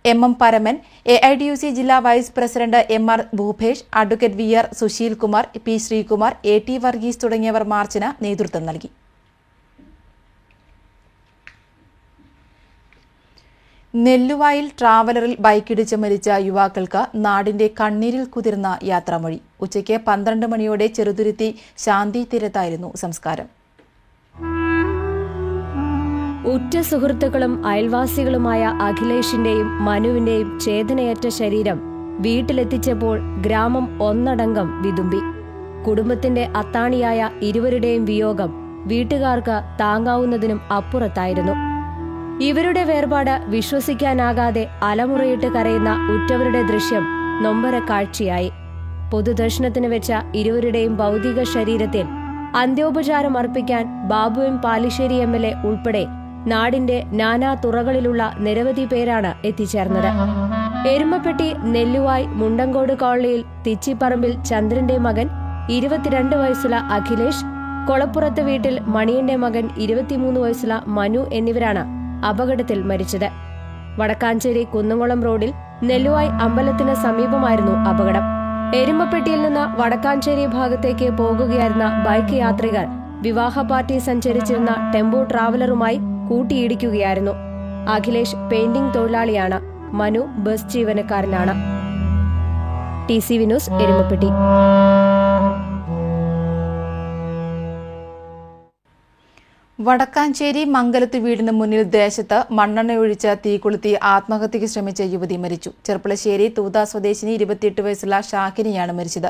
M.M. പരമൻ, AITUC ജില്ലാ vice president M.R. Bhupesh, advocate VR. Susheel Kumar, P. Sreekumar, A.T. Varghese തുടങ്ങിയവർ മാർച്ചിന് നേതൃത്വം നൽകി. നെല്ലുവായിൽ ട്രാവലറിൽ ബൈക്കിടിച്ച് മരിച്ച യുവാക്കൾക്ക് നാടിന്റെ കണ്ണീരിൽ കുതിർന്ന യാത്രാമൊഴി. ഉച്ചയ്ക്ക് 12 മണിയോടെ ചെറുതുരുത്തി ശാന്തി തീരത്തായിരുന്നു സംസ്കാരം. ഉറ്റ സുഹൃത്തുക്കളും അയൽവാസികളുമായ അഖിലേഷിന്റെയും മനുവിന്റെയും ചേതനയറ്റ ശരീരം വീട്ടിലെത്തിച്ചപ്പോൾ ഗ്രാമം ഒന്നടങ്കം വിതുമ്പി. കുടുംബത്തിന്റെ അത്താണിയായ ഇരുവരുടെയും വിയോഗം വീട്ടുകാർക്ക് താങ്ങാവുന്നതിനും അപ്പുറത്തായിരുന്നു. ഇവരുടെ വേർപാട് വിശ്വസിക്കാനാകാതെ അലമുറയിട്ട് കരയുന്ന ഉറ്റവരുടെ ദൃശ്യം നൊമ്പര കാഴ്ചയായി. പൊതുദർശനത്തിന് വെച്ച ഇരുവരുടെയും ഭൗതിക ശരീരത്തിൽ അന്ത്യോപചാരം അർപ്പിക്കാൻ ബാബു M. പാലിശ്ശേരി MLA ഉൾപ്പെടെ നാടിന്റെ നാനാ തുറകളിലുള്ള നിരവധി പേരാണ് എത്തിച്ചേർന്നത്. എരുമപ്പെട്ടി നെല്ലുവായ് മുണ്ടങ്കോട് കോളനിയിൽ തിച്ചിപ്പറമ്പിൽ ചന്ദ്രന്റെ മകൻ 22 വയസ്സുള്ള അഖിലേഷ്, കൊളപ്പുറത്ത് വീട്ടിൽ മണിയന്റെ മകൻ 23 വയസ്സുള്ള മനു എന്നിവരാണ് അപകടത്തിൽ മരിച്ചത്. വടക്കാഞ്ചേരി കുന്നംകുളം റോഡിൽ നെല്ലുവായ് അമ്പലത്തിന് സമീപമായിരുന്നു അപകടം. എരുമപ്പെട്ടിയിൽ നിന്ന് വടക്കാഞ്ചേരി ഭാഗത്തേക്ക് പോകുകയായിരുന്ന ബൈക്ക് യാത്രികർ വിവാഹ പാർട്ടി സഞ്ചരിച്ചിരുന്ന ടെമ്പോ ട്രാവലറുമായി കൂട്ടിയിടിക്കുകയായിരുന്നു. അഖിലേഷ് പെയിന്റിംഗ് തൊഴിലാളിയാണ്, മനു ബസ് ജീവനക്കാരനാണ്. TCV news, Erumapetty. വടക്കാഞ്ചേരി മംഗലത്ത് വീടിന് മുന്നിൽ ദേശത്ത് മണ്ണെണ്ണയൊഴിച്ച് തീകൊളുത്തി ആത്മഹത്യയ്ക്ക് ശ്രമിച്ച യുവതി മരിച്ചു. ചെർപ്പളശ്ശേരി തൂത സ്വദേശിനി 28 വയസ്സുള്ള ഷാഹിനിയാണ് മരിച്ചത്.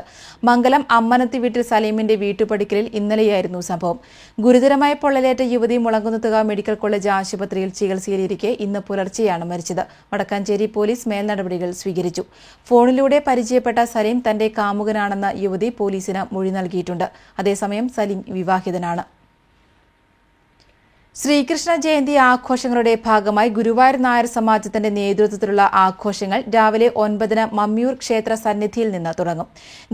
മംഗലം അമ്മനത്ത് വീട്ടിൽ സലീമിന്റെ വീട്ടുപടിക്കലിൽ ഇന്നലെയായിരുന്നു സംഭവം. ഗുരുതരമായ പൊള്ളലേറ്റ യുവതി മുളങ്കുന്നത്തുക മെഡിക്കൽ കോളേജ് ആശുപത്രിയിൽ ചികിത്സയിലിരിക്കെ ഇന്ന് പുലർച്ചെയാണ് മരിച്ചത്. വടക്കാഞ്ചേരി പോലീസ് മേൽനടപടികൾ സ്വീകരിച്ചു. ഫോണിലൂടെ പരിചയപ്പെട്ട സലീം തന്റെ കാമുകനാണെന്ന് യുവതി പോലീസിന് മൊഴി നൽകിയിട്ടുണ്ട്. അതേസമയം സലീം വിവാഹിതനാണ്. ശ്രീകൃഷ്ണ ജയന്തി ആഘോഷങ്ങളുടെ ഭാഗമായി ഗുരുവായൂർ നായർ സമാജത്തിന്റെ നേതൃത്വത്തിലുള്ള ആഘോഷങ്ങൾ രാവിലെ 9-ന് മമ്മിയൂർ ക്ഷേത്ര സന്നിധിയിൽ നിന്ന് തുടങ്ങും.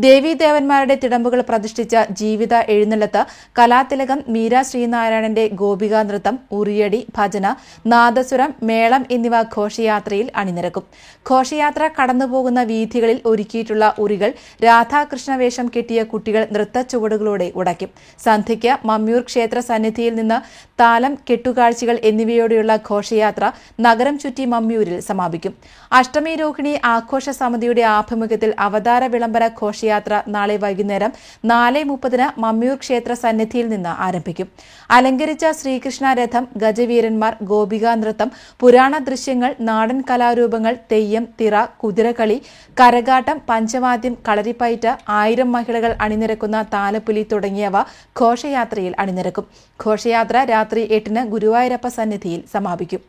ദേവീദേവന്മാരുടെ തിടമ്പുകൾ പ്രതിഷ്ഠിച്ച ജീവിത എഴുന്നള്ളത്ത്, കലാതിലകം, മീര ശ്രീനാരായണന്റെ ഗോപികാ നൃത്തം, ഉറിയടി, ഭജന, നാദസ്വരം, മേളം എന്നിവ ഘോഷയാത്രയിൽ അണിനിരക്കും. ഘോഷയാത്ര കടന്നുപോകുന്ന വീഥികളിൽ ഒരുക്കിയിട്ടുള്ള ഉറികൾ രാധാകൃഷ്ണ വേഷം കെട്ടിയ കുട്ടികൾ നൃത്തച്ചുവടുകളോടെ ഉടയ്ക്കും. സന്ധ്യയ്ക്ക് മമ്മിയൂർ ക്ഷേത്ര സന്നിധിയിൽ നിന്ന് താലം, കെട്ടുകാഴ്ചകൾ എന്നിവയോടെയുള്ള ഘോഷയാത്ര നഗരം ചുറ്റി മമ്മിയൂരിൽ സമാപിക്കും. അഷ്ടമി രോഹിണി ആഘോഷ സമിതിയുടെ ആഭിമുഖ്യത്തിൽ അവതാര വിളംബര ഘോഷയാത്ര നാളെ വൈകുന്നേരം 4:30-ന് മമ്മിയൂർ ക്ഷേത്ര സന്നിധിയിൽ നിന്ന് ആരംഭിക്കും. അലങ്കരിച്ച ശ്രീകൃഷ്ണ രഥം, ഗജവീരന്മാർ, ഗോപികാ നൃത്തം, പുരാണ ദൃശ്യങ്ങൾ, നാടൻ കലാരൂപങ്ങൾ, തെയ്യം, തിറ, കുതിരകളി, കരകാട്ടം, പഞ്ചവാദ്യം, കളരിപ്പയറ്റ്, 1000 മഹിളകൾ അണിനിരക്കുന്ന താലപ്പൊലി തുടങ്ങിയവ ഘോഷയാത്രയിൽ അണിനിരക്കും. ഘോഷയാത്ര രാത്രി 8-ന് ഗുരുവായൂരപ്പ സന്നിധിയിൽ സമാപിക്കും.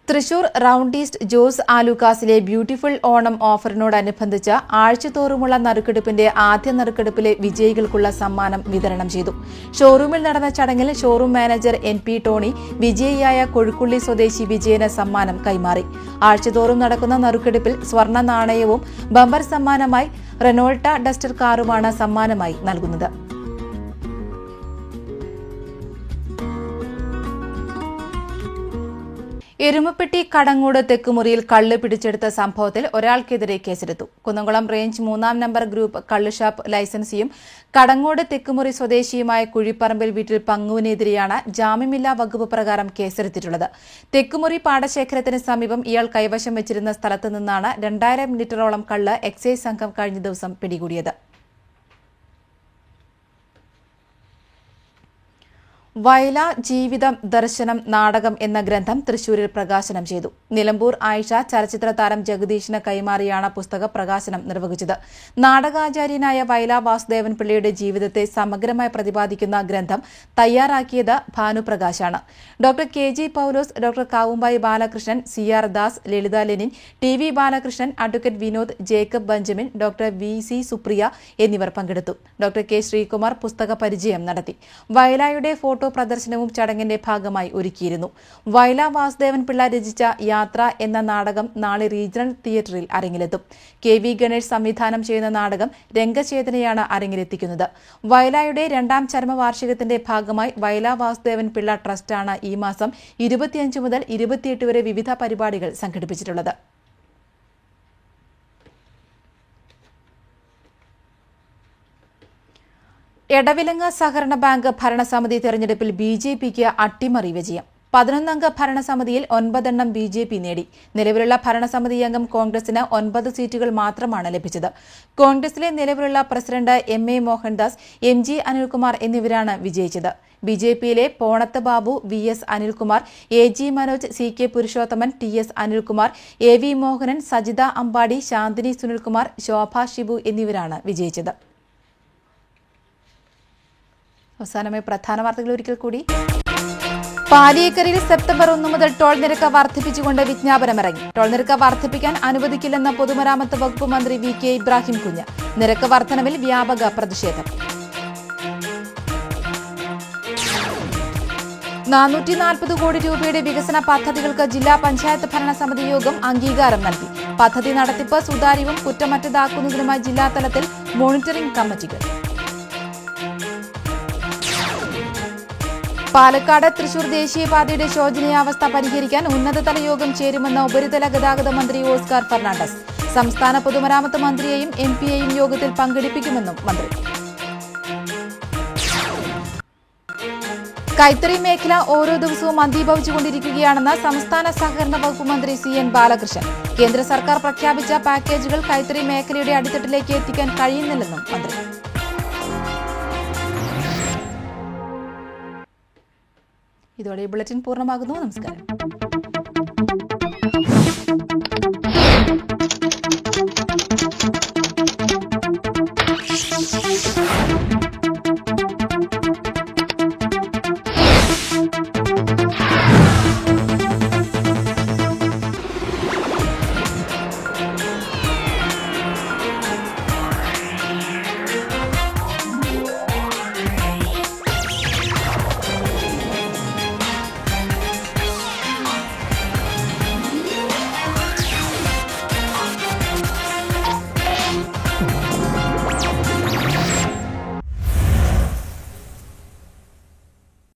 തൃശൂർ റൌണ്ട് ഈസ്റ്റ് ജോസ് ആലുക്കാസിലെ ബ്യൂട്ടിഫുൾ ഓണം ഓഫറിനോടനുബന്ധിച്ച് ആഴ്ചതോറുമുള്ള നറുക്കെടുപ്പിന്റെ ആദ്യ നറുക്കെടുപ്പിലെ വിജയികൾക്കുള്ള സമ്മാനം വിതരണം ചെയ്തു. ഷോറൂമിൽ നടന്ന ചടങ്ങിൽ ഷോറൂം മാനേജർ NP ടോണി വിജയിയായ കൊഴുക്കുള്ളി സ്വദേശി വിജയന് സമ്മാനം കൈമാറി. ആഴ്ചതോറും നടക്കുന്ന നറുക്കെടുപ്പിൽ സ്വർണ്ണ നാണയവും ബമ്പർ സമ്മാനമായി റെനോൾട്ട ഡസ്റ്റർ കാറുമാണ് സമ്മാനമായി നൽകുന്നത്. എരുമപ്പെട്ടി കടങ്ങോട് തെക്കുമുറിയിൽ കള്ള് പിടിച്ചെടുത്ത സംഭവത്തിൽ ഒരാൾക്കെതിരെ കേസെടുത്തു. കുന്നംകുളം റേഞ്ച് 3-ാം നമ്പർ ഗ്രൂപ്പ് കള്ളുഷാപ്പ് ലൈസൻസിയും കടങ്ങോട് തെക്കുമുറി സ്വദേശിയുമായ കുഴിപ്പറമ്പിൽ വീട്ടിൽ പങ്കുവിനെതിരെയാണ് ജാമ്യമില്ലാ വകുപ്പ് പ്രകാരം കേസെടുത്തിട്ടുള്ളത്. തെക്കുമുറി പാടശേഖരത്തിന് സമീപം ഇയാൾ കൈവശം വെച്ചിരുന്ന സ്ഥലത്ത് നിന്നാണ് 2000 ലിറ്ററോളം കള്ള് എക്സൈസ് സംഘം കഴിഞ്ഞ ദിവസം പിടികൂടിയത്. വയല ജീവിതം ദർശനം നാടകം എന്ന ഗ്രന്ഥം തൃശൂരിൽ പ്രകാശനം ചെയ്തു. നിലമ്പൂർ ആയിഷ ചലച്ചിത്ര താരം ജഗദീഷിന് കൈമാറിയാണ് പുസ്തക പ്രകാശനം നിർവഹിച്ചത്. നാടകാചാര്യനായ വയല വാസുദേവൻ പിള്ളയുടെ ജീവിതത്തെ സമഗ്രമായി പ്രതിപാദിക്കുന്ന ഗ്രന്ഥം തയ്യാറാക്കിയത് ഭാനുപ്രകാശാണ്. Doctor KG Paulose, doctor Kavumbayi Balakrishnan, CR Das, Lalitha Lenin, TV Balakrishnan, advocate Vinod, Jacob Benjamin, doctor VC Supriya എന്നിവർ പങ്കെടുത്തു. ഡോക്ടർ K ശ്രീകുമാർ പുസ്തക പരിചയം നടത്തി. വയലായുടെ ഫോട്ടോ പ്രദർശനവും ചടങ്ങിന്റെ ഭാഗമായി ഒരുക്കിയിരുന്നു. വയല വാസുദേവൻ പിള്ള രചിച്ച യാത്ര എന്ന നാടകം നാളെ റീജിയണൽ തിയേറ്ററിൽ അരങ്ങിലെത്തും. KV ഗണേഷ് സംവിധാനം ചെയ്യുന്ന നാടകം രംഗചേതനയാണ് അരങ്ങിലെത്തിക്കുന്നത്. വയലായുടെ 2ാം ചരമവാർഷികത്തിന്റെ ഭാഗമായി വയല വാസുദേവൻ പിള്ള ട്രസ്റ്റാണ് ഈ മാസം 25 മുതൽ 28 വരെ വിവിധ പരിപാടികൾ സംഘടിപ്പിച്ചിട്ടുള്ളത്. എടവിലങ്ങ സഹകരണ ബാങ്ക് ഭരണസമിതി തെരഞ്ഞെടുപ്പിൽ BJPക്ക് അട്ടിമറി വിജയം. 11-അംഗ ഭരണസമിതിയിൽ 9 എണ്ണം BJP നേടി. നിലവിലുള്ള ഭരണസമിതി അംഗം കോൺഗ്രസിന് 9 സീറ്റുകൾ മാത്രമാണ് ലഭിച്ചത്. കോൺഗ്രസിലെ നിലവിലുള്ള president MA Mohandas, MG Anilkumar എന്നിവരാണ് വിജയിച്ചത്. BJPയിലെ Ponath Babu, VS Anilkumar, AG Manoj, CK Purushothaman, TS Anilkumar, AV Mohanan, Sajitha Ambadi, Shanthini Sunilkumar, ശോഭ ഷിബു എന്നിവരാണ് വിജയിച്ചത്. അവസാനമായി പ്രധാന വാർത്തകൾ ഒരിക്കൽ കൂടി. പാലിയേക്കരയിൽ സെപ്റ്റംബർ 1 മുതൽ ടോൾ നിരക്ക് വർദ്ധിപ്പിച്ചുകൊണ്ട് വിജ്ഞാപനമിറങ്ങി. ടോൾ നിരക്ക് വർദ്ധിപ്പിക്കാൻ അനുവദിക്കില്ലെന്ന പൊതുമരാമത്ത് വകുപ്പ് മന്ത്രി VK ഇബ്രാഹിം കുഞ്ഞ്. നിരക്ക് വർധനവിൽ വ്യാപക പ്രതിഷേധം. 440 കോടി രൂപയുടെ വികസന പദ്ധതികൾക്ക് ജില്ലാ പഞ്ചായത്ത് ഭരണസമിതി യോഗം അംഗീകാരം നൽകി. പദ്ധതി നടത്തിപ്പ് സുതാര്യവും കുറ്റമറ്റതാക്കുന്നതിനുമായി ജില്ലാതലത്തിൽ മോണിറ്ററിംഗ് കമ്മിറ്റികൾ. പാലക്കാട് തൃശൂർ ദേശീയപാതയുടെ ശോചനീയാവസ്ഥ പരിഹരിക്കാൻ ഉന്നതതല യോഗം ചേരുമെന്ന് ഉപരിതല ഗതാഗത മന്ത്രി ഓസ്കാർ ഫെർണാണ്ടസ്. സംസ്ഥാന പൊതുമരാമത്ത് മന്ത്രിയെയും MPയെയും യോഗത്തിൽ പങ്കെടുപ്പിക്കുമെന്നും മന്ത്രി. കൈത്തറി മേഖല ഓരോ ദിവസവും മന്ദീഭവിച്ചുകൊണ്ടിരിക്കുകയാണെന്ന് സംസ്ഥാന സഹകരണ വകുപ്പ് മന്ത്രി CN ബാലകൃഷ്ണൻ. കേന്ദ്ര സർക്കാർ പ്രഖ്യാപിച്ച പാക്കേജുകൾ കൈത്തറി മേഖലയുടെ അടിത്തട്ടിലേക്ക് എത്തിക്കാൻ കഴിയുന്നില്ലെന്നും മന്ത്രി. ഇതോടെ ബുള്ളറ്റിൻ പൂർണ്ണമാകുന്നു. നമസ്കാരം.